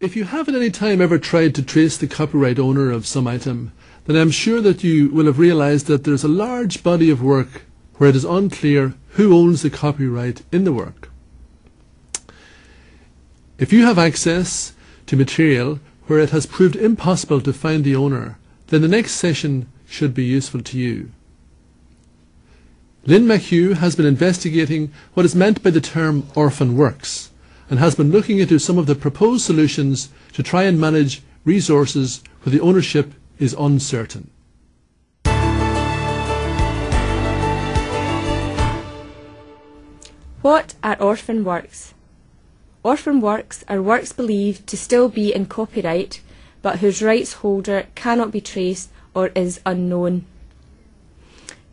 If you have at any time ever tried to trace the copyright owner of some item, then I'm sure that you will have realised that there's a large body of work where it is unclear who owns the copyright in the work. If you have access to material where it has proved impossible to find the owner, then the next session should be useful to you. Lynn McHugh has been investigating what is meant by the term orphan works and has been looking into some of the proposed solutions to try and manage resources where the ownership is uncertain. What are orphan works? Orphan works are works believed to still be in copyright, but whose rights holder cannot be traced or is unknown.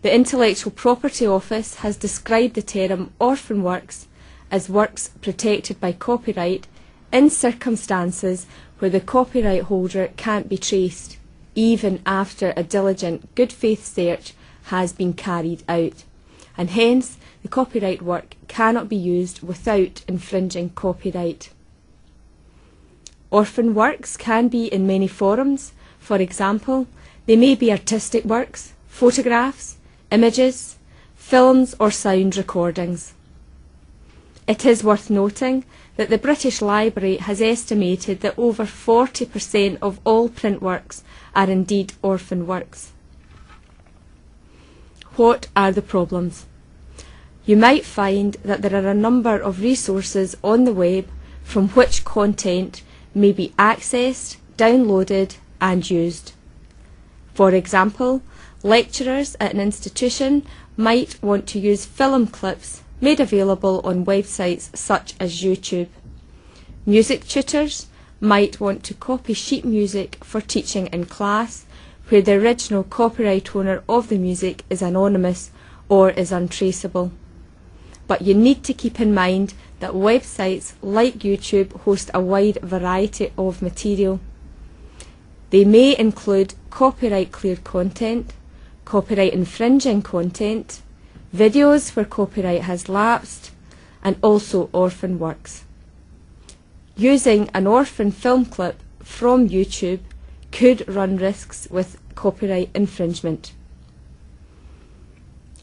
The Intellectual Property Office has described the term orphan works as works protected by copyright in circumstances where the copyright holder can't be traced, even after a diligent good faith search has been carried out, and hence the copyright work cannot be used without infringing copyright. Orphan works can be in many forms. For example, they may be artistic works, photographs, images, films or sound recordings. It is worth noting that the British Library has estimated that over 40% of all print works are indeed orphan works. What are the problems? You might find that there are a number of resources on the web from which content may be accessed, downloaded and used. For example, lecturers at an institution might want to use film clips made available on websites such as YouTube. Music tutors might want to copy sheet music for teaching in class where the original copyright owner of the music is anonymous or is untraceable. But you need to keep in mind that websites like YouTube host a wide variety of material. They may include copyright cleared content, copyright infringing content, videos where copyright has lapsed, and also orphan works. Using an orphan film clip from YouTube could run risks with copyright infringement.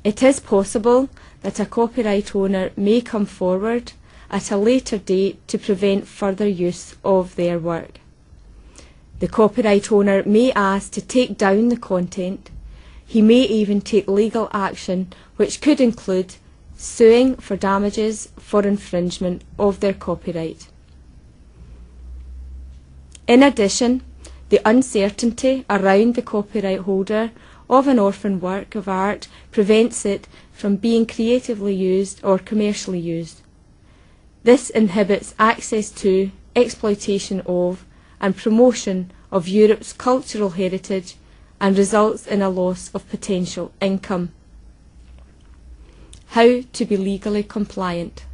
It is possible that a copyright owner may come forward at a later date to prevent further use of their work. The copyright owner may ask to take down the content. He may even take legal action, which could include suing for damages for infringement of their copyright. In addition, the uncertainty around the copyright holder of an orphan work of art prevents it from being creatively used or commercially used. This inhibits access to, exploitation of, and promotion of Europe's cultural heritage and results in a loss of potential income. How to be legally compliant.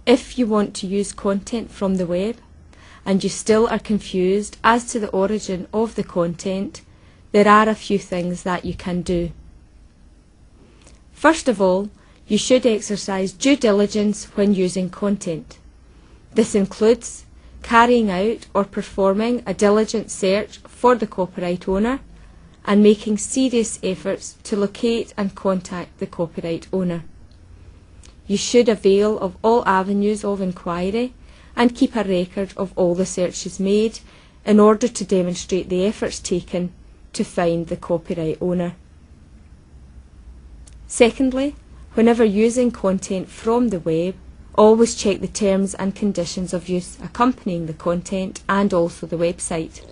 If you want to use content from the web and you still are confused as to the origin of the content, there are a few things that you can do. First of all, you should exercise due diligence when using content. This includes carrying out or performing a diligent search for the copyright owner and making serious efforts to locate and contact the copyright owner. You should avail of all avenues of inquiry and keep a record of all the searches made in order to demonstrate the efforts taken to find the copyright owner. Secondly, whenever using content from the web, always check the terms and conditions of use accompanying the content and also the website.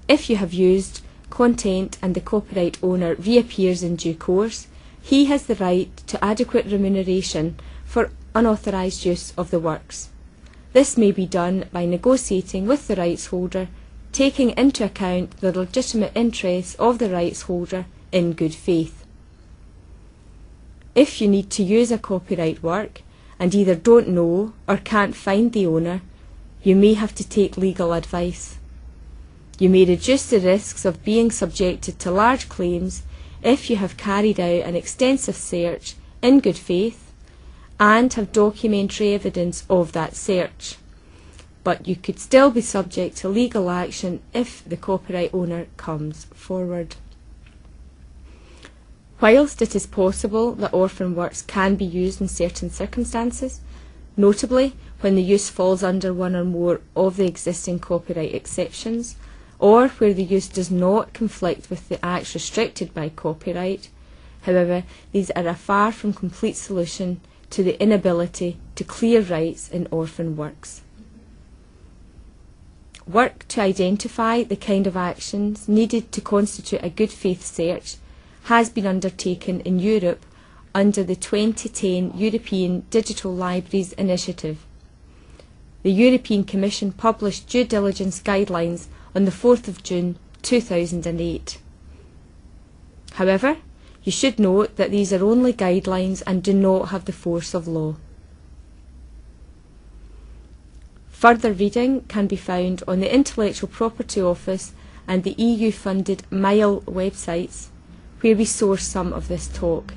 If you have used content and the copyright owner reappears in due course, he has the right to adequate remuneration for unauthorised use of the works. This may be done by negotiating with the rights holder, taking into account the legitimate interests of the rights holder in good faith. If you need to use a copyright work and either don't know or can't find the owner, you may have to take legal advice. You may reduce the risks of being subjected to large claims if you have carried out an extensive search in good faith and have documentary evidence of that search. but you could still be subject to legal action if the copyright owner comes forward. Whilst it is possible that orphan works can be used in certain circumstances, notably when the use falls under one or more of the existing copyright exceptions, or where the use does not conflict with the acts restricted by copyright, however, these are a far from complete solution to the inability to clear rights in orphan works. Work to identify the kind of actions needed to constitute a good faith search has been undertaken in Europe under the 2010 European Digital Libraries Initiative. The European Commission published due diligence guidelines on the 4th of June 2008. However, you should note that these are only guidelines and do not have the force of law. Further reading can be found on the Intellectual Property Office and the EU-funded MILE websites, where we source some of this talk.